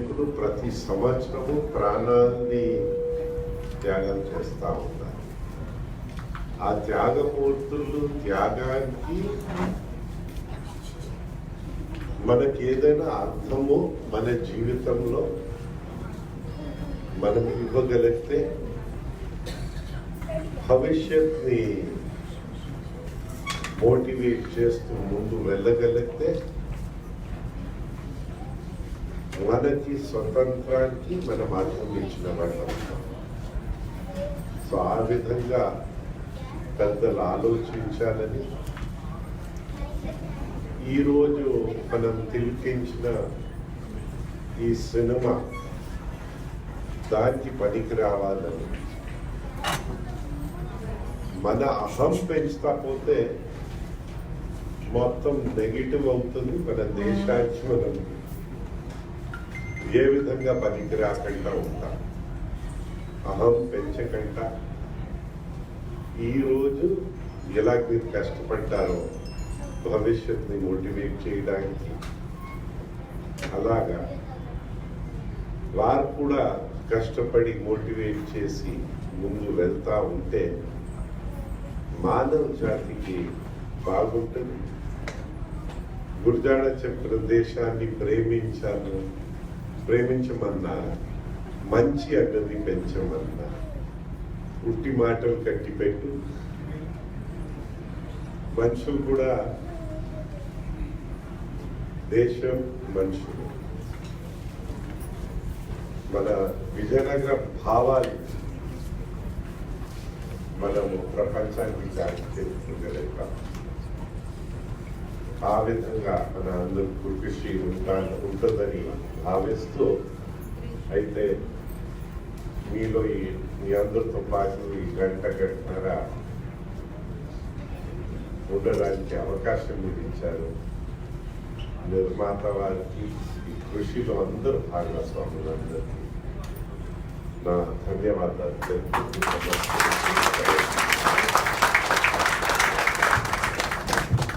ఇప్పుడు ప్రతి సంవత్సరము ప్రాణాన్ని త్యాగం చేస్తూ ఉన్నారు. ఆ త్యాగమూర్తులు త్యాగానికి మనకి ఏదైనా అర్థము మన జీవితంలో మనం ఇవ్వగలిగితే భవిష్యత్ని మోటివేట్ చేస్తూ ముందు వెళ్ళగలిగితే మనకి స్వతంత్రానికి మనం అర్థం ఇచ్చిన వాళ్ళం. సో ఆ విధంగా పెద్దలు ఆలోచించాలని ఈరోజు మనం తిలకించిన ఈ సినిమా దానికి పనికి రావాలని, మన అహం పెంచుతా పోతే మొత్తం నెగిటివ్ అవుతుంది. మన దేశానికి మనం ఏ విధంగా పనికి రాకుండా ఉంటాం. అహం పెంచకుండా ఈరోజు ఎలా మీరు కష్టపడ్డారో భవిష్యత్తుని మోటివేట్ చేయడానికి, అలాగా వారు కూడా కష్టపడి మోటివేట్ చేసి ముందు వెళ్తా ఉంటే మానవ జాతికి బాగుంటుంది. గురజాడ చెప్పిన దేశాన్ని ప్రేమించమన్నా, మంచి అన్నది పెంచమన్నా, ఉట్టి మాటలు కట్టిపెట్టు. మనుషులు కూడా దేశం మనుషులు. మన విజయనగర భావాలు మనము ప్రపంచానికి తెలుసుకోగలుగుతాం. ఆ విధంగా మన అందరూ కృషి ఉంటుందని భావిస్తూ, అయితే మీలో మీ అందరితో పాటు ఈ గంటన్నర ఉండడానికి అవకాశం మీరు ఇచ్చారు. నిర్మాత వారికి ఈ కృషిలో అందరూ భాగస్వాములందరికీ నా ధన్యవాదాలు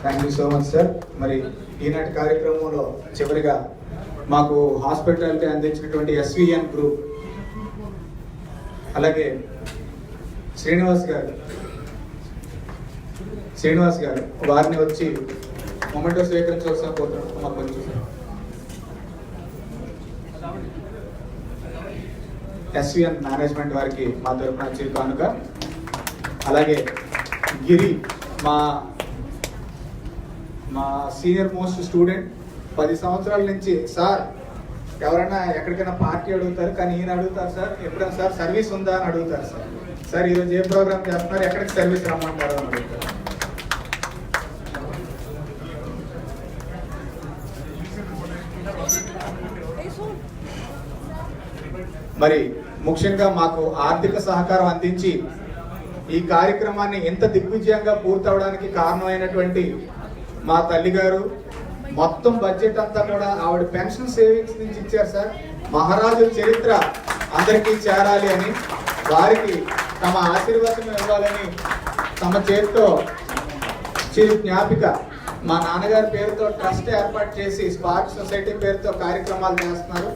thank you so much sir. మరి ఈనాటి కార్యక్రమంలో చివరిగా మాకు హాస్పిటాలిటీ అందించినటువంటి ఎస్విఎన్ గ్రూప్, అలాగే శ్రీనివాస్ గారు వారిని వచ్చి మొమెంటో స్వీకరించవలసిన కోరుతున్నాం. మాకు కొంచెం ఎస్విఎన్ మేనేజ్మెంట్ వారికి మా తరఫున చిరు కానుక. అలాగే గిరి మా సీనియర్ మోస్ట్ స్టూడెంట్, 10 సంవత్సరాల నుంచి సార్ ఎవరైనా ఎక్కడికైనా పార్టీ అడుగుతారు, కానీ ఈయన అడుగుతారు సార్ ఎప్పుడైనా సార్ సర్వీస్ ఉందా అని అడుగుతారు. సార్ ఈరోజు ఏ ప్రోగ్రామ్ చేస్తున్నారు, ఎక్కడికి సర్వీస్ రమ్మంటారు అని అడుగుతారు. మరి ముఖ్యంగా మాకు ఆర్థిక సహకారం అందించి ఈ కార్యక్రమాన్ని ఎంత దిగ్విజయంగా పూర్తవడానికి కారణమైనటువంటి మా తల్లి గారు, మొత్తం బడ్జెట్ అంతా కూడా ఆవిడ పెన్షన్ సేవింగ్స్ నుంచి ఇచ్చారు సార్. మహారాజుల చరిత్ర అందరికీ చేరాలి అని, వారికి తమ ఆశీర్వాదం ఇవ్వాలని తమ చేతితో చిరు జ్ఞాపిక మా నాన్నగారి పేరుతో ట్రస్ట్ ఏర్పాటు చేసి స్పార్క్ సొసైటీ పేరుతో కార్యక్రమాలు చేస్తున్నారు.